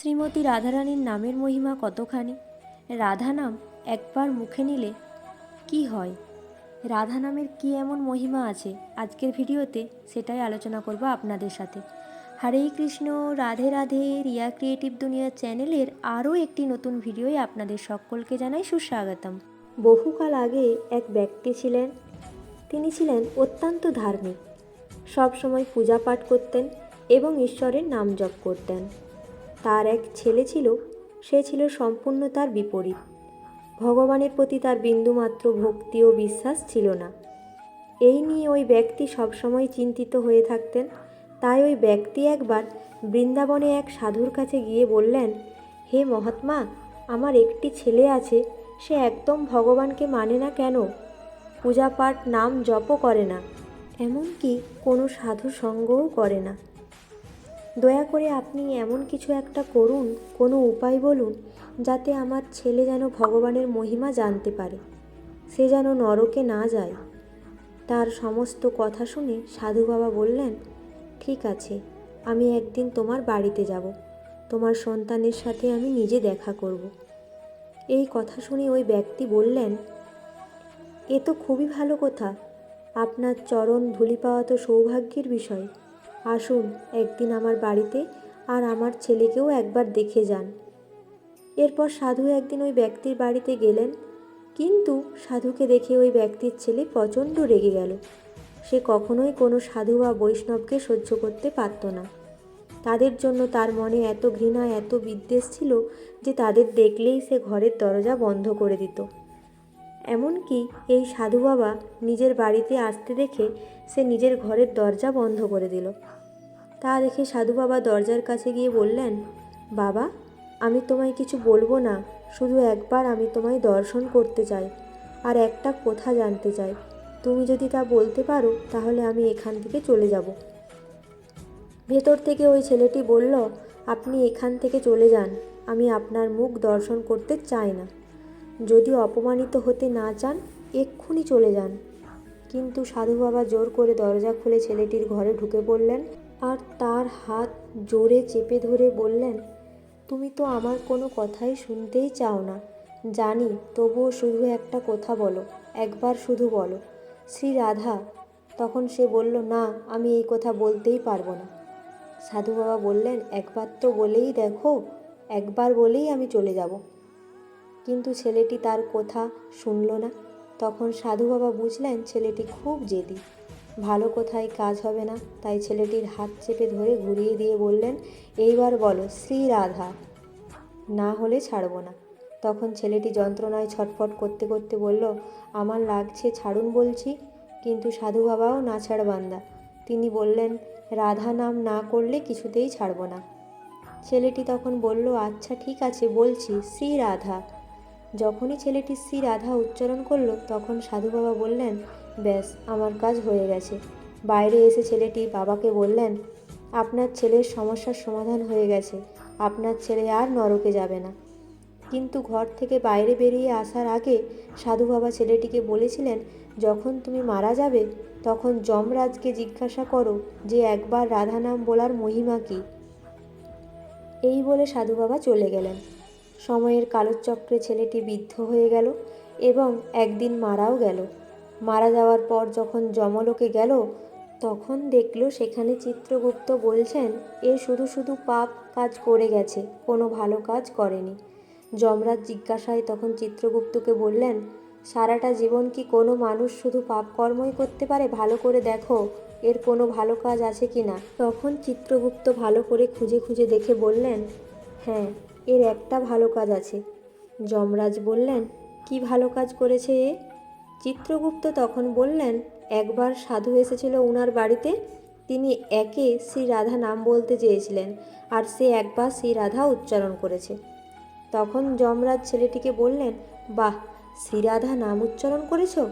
শ্রীমতী রাধারানীর নামের মহিমা কতখানি। রাধা নাম একবার মুখে নিলে কি হয়, রাধা নামের কি এমন মহিমা আছে, আজকের ভিডিওতে সেটাই আলোচনা করব আপনাদের সাথে। হরে কৃষ্ণ, রাধে রাধে। রিয়া ক্রিয়েটিভ দুনিয়া চ্যানেলের আরও একটি নতুন ভিডিওয় আপনাদের সকলকে জানাই সুস্বাগতম। বহুকাল আগে এক ব্যক্তি ছিলেন। তিনি ছিলেন অত্যন্ত ধার্মিক, সবসময় পূজা পাঠ করতেন এবং ঈশ্বরের নাম জপ করতেন। তার এক ছেলে ছিল, সে ছিল সম্পূর্ণ তার বিপরীত। ভগবানের প্রতি তার বিন্দুমাত্র ভক্তি ও বিশ্বাস ছিল না। এই নিয়ে ওই ব্যক্তি সবসময় চিন্তিত হয়ে থাকতেন। তাই ওই ব্যক্তি একবার বৃন্দাবনে এক সাধুর কাছে গিয়ে বললেন, হে মহাত্মা, আমার একটি ছেলে আছে, সে একদম ভগবানকে মানে না, কেন পূজা পাঠ নাম জপও করে না, এমনকি কোনো সাধু সঙ্গও করে না। দয়া করে আপনি এমন কিছু একটা করুন, কোনো উপায় বলুন, যাতে আমার ছেলে যেন ভগবানের মহিমা জানতে পারে, সে যেন নরকে না যায়। তার সমস্ত কথা শুনে সাধু বাবা বললেন, ঠিক আছে, আমি একদিন তোমার বাড়িতে যাব, তোমার সন্তানের সাথে আমি নিজে দেখা করব। এই কথা শুনে ওই ব্যক্তি বললেন, এ তো খুবই ভালো কথা, আপনার চরণ ধুলি পাওয়া তো সৌভাগ্যের বিষয়। আসুন একদিন আমার বাড়িতে, আর আমার ছেলেকেও একবার দেখে যান। এরপর সাধু একদিন ওই ব্যক্তির বাড়িতে গেলেন, কিন্তু সাধুকে দেখে ওই ব্যক্তির ছেলে প্রচণ্ড রেগে গেল। সে কখনোই কোনো সাধু বা বৈষ্ণবকে সহ্য করতে পারত না। তাদের জন্য তার মনে এত ঘৃণা, এত বিদ্বেষ ছিল যে তাদের দেখলেই সে ঘরের দরজা বন্ধ করে দিত। এমনকি এই সাধু বাবা নিজের বাড়িতে আসতে দেখে সে নিজের ঘরের দরজা বন্ধ করে দিল। তা দেখে সাধু বাবা দরজার কাছে গিয়ে বললেন, বাবা, আমি তোমায় কিছু বলবো না, শুধু একবার আমি তোমায় দর্শন করতে চাই, আর একটা কথা জানতে চাই। তুমি যদি তা বলতে পারো তাহলে আমি এখান থেকে চলে যাব। ভেতর থেকে ওই ছেলেটি বলল, আপনি এখান থেকে চলে যান, আমি আপনার মুখ দর্শন করতে চাই না। যদি অপমানিত হতে না চান এক্ষুনি চলে যান। কিন্তু সাধু বাবা জোর করে দরজা খুলে ছেলেটির ঘরে ঢুকে পড়লেন আর তার হাত জোরে চেপে ধরে বললেন, তুমি তো আমার কোনো কথাই শুনতেই চাও না, জানি, তবুও শুধু একটা কথা বলো, একবার শুধু বলো, শ্রী রাধা। তখন সে বলল, না, আমি এই কথা বলতেই পারবো না। সাধু বাবা বললেন, একবার তো বলেই দেখো, একবার বলেই আমি চলে যাব। কিন্তু ছেলেটি তার কথা শুনল না। তখন সাধু বাবা বুঝলেন ছেলেটি খুব জেদি, ভালো কথায় কাজ হবে না। তাই ছেলেটির হাত চেপে ধরে ঘুরিয়ে দিয়ে বললেন, এইবার বলো শ্রী রাধা, না হলে ছাড়ব না। তখন ছেলেটি যন্ত্রণায় ছটফট করতে করতে বলল, আমার লাগছে, ছাড়ুন বলছি। কিন্তু সাধু বাবাও না ছাড় বান্দা, তিনি বললেন, রাধা নাম না করলে কিছুতেই ছাড়ব না। ছেলেটি তখন বলল, আচ্ছা ঠিক আছে, বলছি শ্রী রাধা। যখনই ছেলেটি শ্রী রাধা উচ্চারণ করলো তখন সাধু বাবা বললেন, ব্যাস, আমার কাজ হয়ে গেছে। বাইরে এসে ছেলেটি বাবাকে বললেন, আপনার ছেলের সমস্যার সমাধান হয়ে গেছে, আপনার ছেলে আর নরকে যাবে না। কিন্তু ঘর থেকে বাইরে বেরিয়ে আসার আগে সাধু বাবা ছেলেটিকে বলেছিলেন, যখন তুমি মারা যাবে তখন যমরাজকে জিজ্ঞাসা করো যে একবার রাধা নাম বলার মহিমা কী। এই বলে সাধু বাবা চলে গেলেন। সময়ের কালচক্রে ছেলেটি বৃদ্ধ হয়ে গেল এবং একদিন মারাও গেল। মারা যাওয়ার পর যখন যমলোকে গেল তখন দেখল সেখানে চিত্রগুপ্ত বলছেন, এ শুধু শুধু পাপ কাজ করে গেছে, কোনো ভালো কাজ করেনি। যমরাজ জিজ্ঞাসায় তখন চিত্রগুপ্তকে বললেন, সারাটা জীবন কি কোনো মানুষ শুধু পাপ কর্মই করতে পারে? ভালো করে দেখো এর কোনো ভালো কাজ আছে কি না। তখন চিত্রগুপ্ত ভালো করে খুঁজে খুঁজে দেখে বললেন, হ্যাঁ, এর একটা ভালো কাজ আছে। যমরাজ বললেন, কি ভালো কাজ করেছে এ? চিত্রগুপ্ত তখন বললেন, একবার সাধু এসেছিল ওনার বাড়িতে, তিনি একে শ্রী রাধা নাম বলতে চেয়েছিলেন আর সে একবার শ্রী রাধা উচ্চারণ করেছে। তখন যমরাজ ছেলেটিকে বললেন, বাহ, শ্রী রাধা নাম উচ্চারণ করেছো,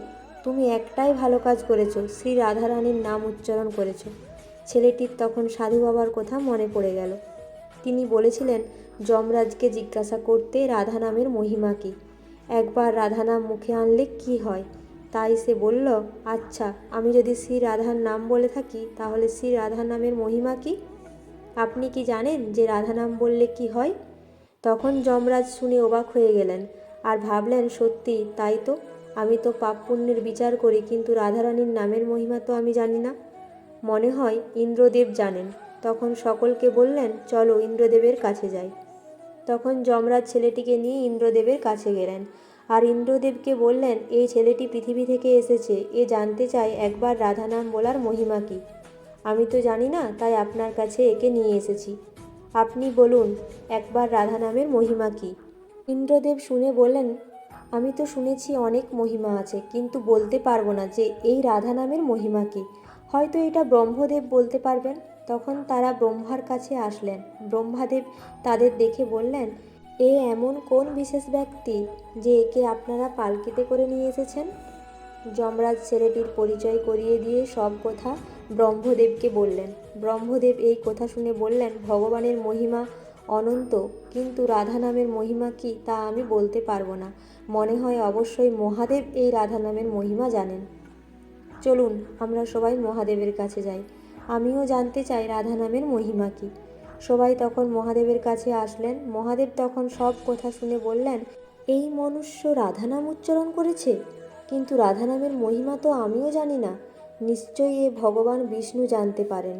তুমি একটাই ভালো কাজ করেছো, শ্রী রাধারানীর নাম উচ্চারণ করেছো। ছেলেটির তখন সাধু বাবার কথা মনে পড়ে গেল। তিনি বলেছিলেন যমরাজকে জিজ্ঞাসা করতে রাধা নামের মহিমা কী, একবার রাধা নাম মুখে আনলে কি হয়। তাই সে বলল, আচ্ছা, আমি যদি শ্রী রাধার নাম বলে থাকি তাহলে শ্রী রাধা নামের মহিমা কী। আপনি কি জানেন যে রাধা নাম বললে কি হয়? তখন যমরাজ শুনে অবাক হয়ে গেলেন আর ভাবলেন, সত্যি তাই তো, আমি তো পাপ পুণ্যের বিচার করি, কিন্তু রাধারানীর নামের মহিমা তো আমি জানি না। মনে হয় ইন্দ্রদেব জানেন। তখন সকলকে বললেন, চলো ইন্দ্রদেবের কাছে যাই। তখন যমরাজ ছেলেটিকে নিয়ে ইন্দ্রদেবের কাছে গেলেন আর ইন্দ্রদেবকে বললেন, এই ছেলেটি পৃথিবী থেকে এসেছে, এ জানতে চায় একবার রাধা নাম বলার মহিমা কী। আমি তো জানি না, তাই আপনার কাছে একে নিয়ে এসেছি। আপনি বলুন একবার রাধা নামের মহিমা কী। ইন্দ্রদেব শুনে বললেন, আমি তো শুনেছি অনেক মহিমা আছে, কিন্তু বলতে পারবো না যে এই রাধা নামের মহিমা কী। হয়তো এটা ব্রহ্মদেব বলতে পারবেন। তখন তারা ব্রহ্মার কাছে আসলেন। ব্রহ্মাদেব তাদের দেখে বললেন, এ এমন কোন বিশেষ ব্যক্তি যে একে আপনারা পালকিতে করে নিয়ে এসেছেন? যমরাজ ছেলেটির পরিচয় করিয়ে দিয়ে সব কথা ব্রহ্মদেবকে বললেন। ব্রহ্মদেব এই কথা শুনে বললেন, ভগবানের মহিমা অনন্ত, কিন্তু রাধা নামের মহিমা কী তা আমি বলতে পারবো না। মনে হয় অবশ্যই মহাদেব এই রাধা নামের মহিমা জানেন। চলুন আমরা সবাই মহাদেবের কাছে যাই, আমিও জানতে চাই রাধা নামের মহিমা কী। সবাই তখন মহাদেবের কাছে আসলেন। মহাদেব তখন সব কথা শুনে বললেন, এই মনুষ্য রাধা নাম উচ্চারণ করেছে, কিন্তু রাধা নামের মহিমা তো আমিও জানি না। নিশ্চয়ই এ ভগবান বিষ্ণু জানতে পারেন।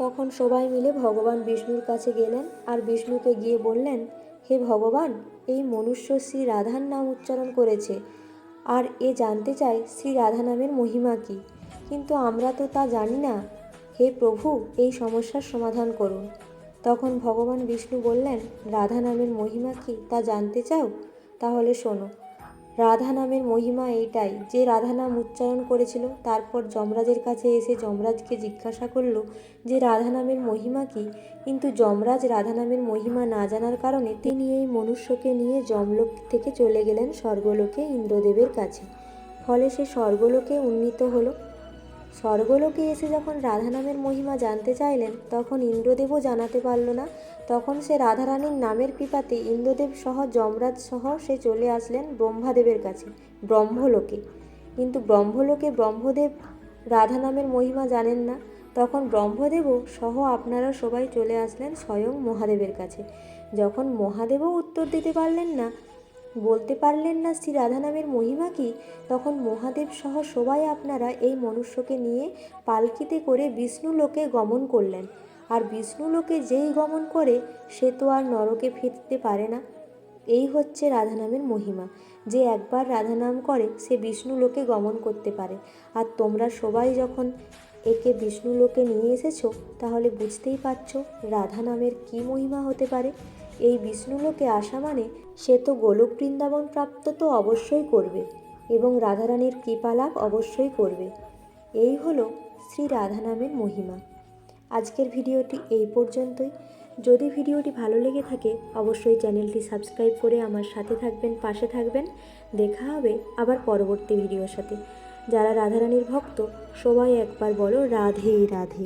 তখন সবাই মিলে ভগবান বিষ্ণুর কাছে গেলেন আর বিষ্ণুকে গিয়ে বললেন, হে ভগবান, এই মনুষ্য শ্রী রাধার নাম উচ্চারণ করেছে আর এ জানতে চায় শ্রী রাধা নামের মহিমা কী, কিন্তু আমরা তো তা জানি না। হে প্রভু, এই সমস্যার সমাধান করুন। তখন ভগবান বিষ্ণু বললেন, রাধা নামের মহিমা কী তা জানতে চাও? তাহলে শোনো। রাধা নামের মহিমা এইটাই যে রাধা নাম উচ্চারণ করেছিল, তারপর যমরাজের কাছে এসে যমরাজকে জিজ্ঞাসা করল যে রাধা নামের মহিমা কী, কিন্তু যমরাজ রাধা নামের মহিমা না জানার কারণে তিনি এই মনুষ্যকে নিয়ে যমলোক থেকে চলে গেলেন স্বর্গলোকে ইন্দ্রদেবের কাছে। ফলে সে স্বর্গলোকে উন্নীত হলো। স্বর্গলোকে এসে যখন রাধা নামের মহিমা জানতে চাইলেন, তখন ইন্দ্রদেবও জানাতে পারল না। তখন সে রাধারানীর নামের কৃপাতে ইন্দ্রদেব সহ যমরাজ সহ সে চলে আসলেন ব্রহ্মাদেবের কাছে, ব্রহ্মলোকে। কিন্তু ব্রহ্মলোকে ব্রহ্মদেব রাধা নামের মহিমা জানেন না। তখন ব্রহ্মদেবও সহ আপনারা সবাই চলে আসলেন স্বয়ং মহাদেবের কাছে। যখন মহাদেবও উত্তর দিতে পারলেন না, বলতে পারলেন না শ্রী রাধা নামের মহিমা কী, তখন মহাদেব সহ সবাই আপনারা এই মনুষ্যকে নিয়ে পালকিতে করে বিষ্ণুলোকে গমন করলেন। আর বিষ্ণুলোকে যেই গমন করে সে তো আর নরকে ফিরতে পারে না। এই হচ্ছে রাধা নামের মহিমা, যে একবার রাধা নাম করে সে বিষ্ণুলোকে গমন করতে পারে। আর তোমরা সবাই যখন একে বিষ্ণুলোকে নিয়ে এসেছো, তাহলে বুঝতেই পারছো রাধা নামের কী মহিমা হতে পারে। এই বিষ্ণুলোকে আসা মানে সে তো গোলক বৃন্দাবন প্রাপ্ত তো অবশ্যই করবে এবং রাধারানীর কৃপা লাভ অবশ্যই করবে। এই হলো শ্রী রাধা নামের মহিমা। আজকের ভিডিওটি এই পর্যন্তই। যদি ভিডিওটি ভালো লেগে থাকে অবশ্যই চ্যানেলটি সাবস্ক্রাইব করে আমার সাথে থাকবেন, পাশে থাকবেন। দেখা হবে আবার পরবর্তী ভিডিওর সাথে। যারা রাধারানীর ভক্ত সবাই একবার বলো রাধে রাধে।